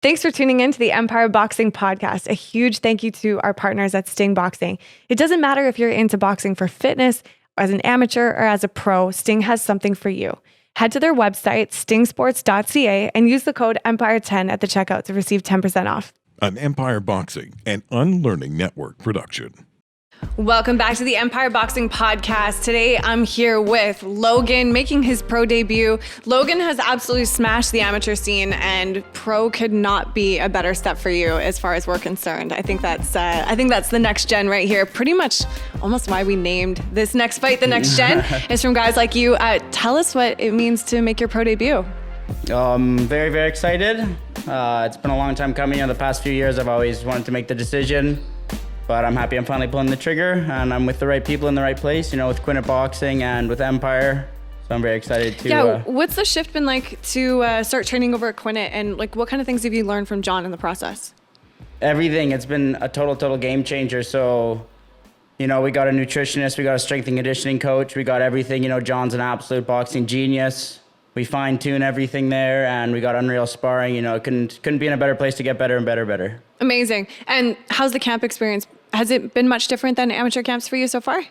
Thanks for tuning in to the Empire Boxing Podcast. A huge thank you to our partners at Sting Boxing. It doesn't matter if you're into boxing for fitness, as an amateur, or as a pro, Sting has something for you. Head to their website, stingsports.ca, and use the code EMPIRE10 at the checkout to receive 10% off. An Empire Boxing and Unlearning Network production. Welcome back to the Empire Boxing Podcast. Today, I'm here with Logan making his pro debut. Logan has absolutely smashed the amateur scene, and pro could not be a better step for you as far as we're concerned. I think that's the next gen right here. Pretty much almost why we named this next fight the next gen is from guys like you. Tell us what it means to make your pro debut. Very, very excited. It's been a long time coming. The past few years, I've always wanted to make the decision. But I'm happy I'm finally pulling the trigger, and I'm with the right people in the right place, with Quinnet Boxing and with Empire. So I'm very excited to... Yeah, what's the shift been like to start training over at Quinnet, and what kind of things have you learned from John in the process? Everything. It's been a total game changer. So, we got a nutritionist, we got a strength and conditioning coach, we got everything. John's an absolute boxing genius. We fine-tune everything there, and we got unreal sparring. It couldn't be in a better place to get better and better. Amazing. And how's the camp experience? Has it been much different than amateur camps for you so far?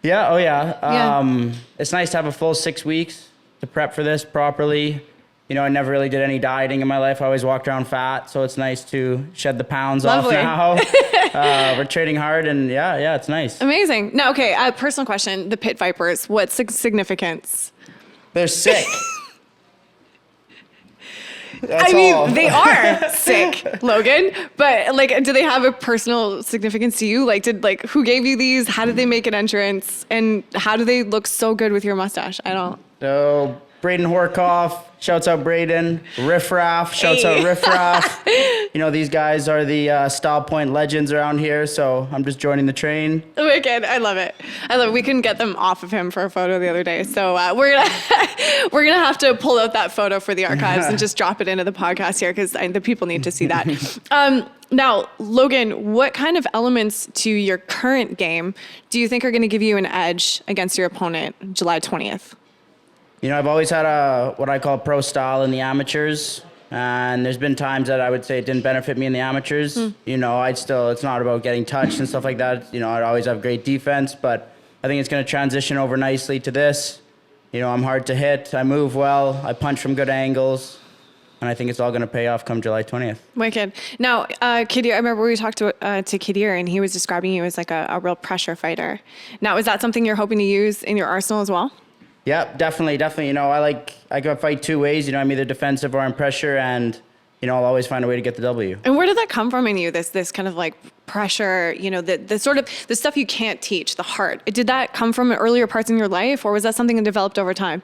Yeah, oh yeah. It's nice to have a full 6 weeks to prep for this properly. I never really did any dieting in my life. I always walked around fat, so it's nice to shed the pounds Lovely. off now. We're training hard, and yeah, it's nice. Amazing. Now, okay, personal question. The Pit Vipers, what's the significance? They're sick. They are sick, Logan, but do they have a personal significance to you? Who gave you these? How did they make an entrance? And how do they look so good with your mustache? I don't. So, Braden Horkoff, shouts out Braden. Riff Raff, shouts out Riff Raff. These guys are the Style Point legends around here, so I'm just joining the train. Wicked. I love it. We couldn't get them off of him for a photo the other day, so we're gonna have to pull out that photo for the archives and just drop it into the podcast here because the people need to see that. Now, Logan, what kind of elements to your current game do you think are going to give you an edge against your opponent July 20th? I've always had what I call pro style in the amateurs, and there's been times that I would say it didn't benefit me in the amateurs. It's not about getting touched and stuff like that. I'd always have great defense, but I think it's going to transition over nicely to this. I'm hard to hit, I move well, I punch from good angles, and I think it's all going to pay off come July 20th. Wicked. Now, Kadir, I remember we talked to Kadir, and he was describing you as a real pressure fighter. Now, is that something you're hoping to use in your arsenal as well? Yeah, definitely. I can fight two ways. I'm either defensive or I'm pressure, and I'll always find a way to get the W. And where did that come from in you? This kind of pressure, the sort of the stuff you can't teach, the heart. Did that come from earlier parts in your life, or was that something that developed over time?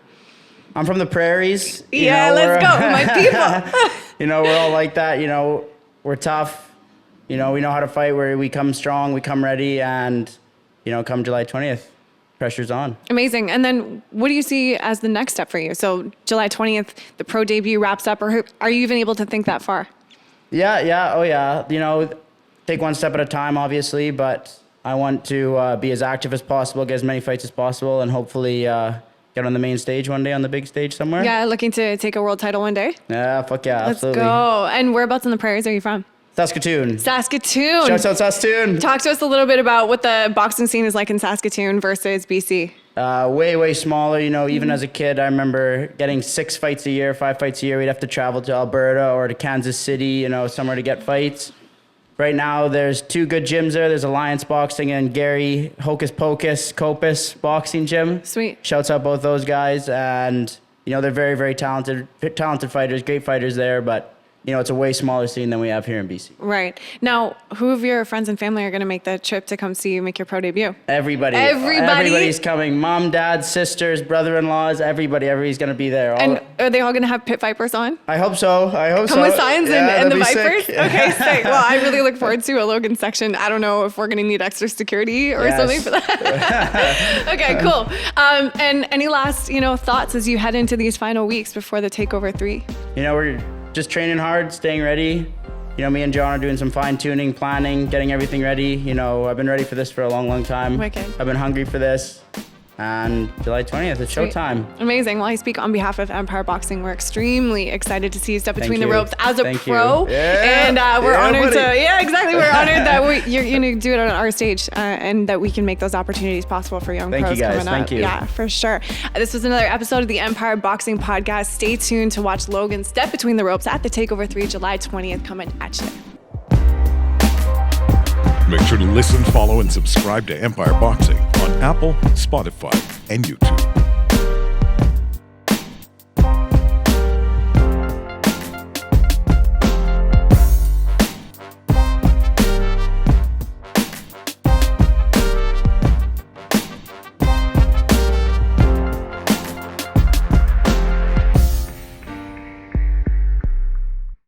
I'm from the prairies. Let's go, my people. We're all like that. We're tough. We know how to fight. We come strong, we come ready, and come July 20th. Pressure's on. Amazing. And then what do you see as the next step for you? So July 20th, the pro debut wraps up, or are you even able to think that far? Yeah. Oh, yeah. Take one step at a time, obviously, but I want to be as active as possible, get as many fights as possible, and hopefully get on the main stage one day, on the big stage somewhere. Yeah, looking to take a world title one day? Yeah, fuck yeah, absolutely. Let's go. And whereabouts in the prairies are you from? Saskatoon. Shouts out Saskatoon. Talk to us a little bit about what the boxing scene is like in Saskatoon versus BC. Way smaller. Even as a kid, I remember getting 6 fights a year, 5 fights a year. We'd have to travel to Alberta or to Kansas City, somewhere to get fights. Right now, there's 2 good gyms there. There's Alliance Boxing and Gary Hocus Pocus Copus Boxing Gym. Sweet. Shouts out both those guys. And, they're very, very talented fighters, great fighters there, but it's a way smaller scene than we have here in BC. Right. Now, who of your friends and family are going to make the trip to come see you make your pro debut? Everybody. Everybody's coming. Mom, dad, sisters, brother-in-laws, everybody's going to be there. And are they all going to have Pit Vipers on? I hope so. Come with signs and the Vipers? Sick. Okay, sick. Well, I really look forward to a Logan section. I don't know if we're going to need extra security or something for that. Okay, cool. And any last, thoughts as you head into these final weeks before the Takeover 3? We're just training hard, staying ready. Me and Jana are doing some fine-tuning, planning, getting everything ready. I've been ready for this for a long time. Wicked. I've been hungry for this. And July 20th, it's showtime. Amazing. Well, I speak on behalf of Empire Boxing. We're extremely excited to see you step between the ropes as a pro. Yeah. And we're honored buddy. exactly. We're honored that you're going to do it on our stage and that we can make those opportunities possible for young pros coming up. Thank you. Yeah, for sure. This was another episode of the Empire Boxing Podcast. Stay tuned to watch Logan step between the ropes at the Takeover 3, July 20th, coming at you. Make sure to listen, follow, and subscribe to Empire Boxing on Apple, Spotify, and YouTube.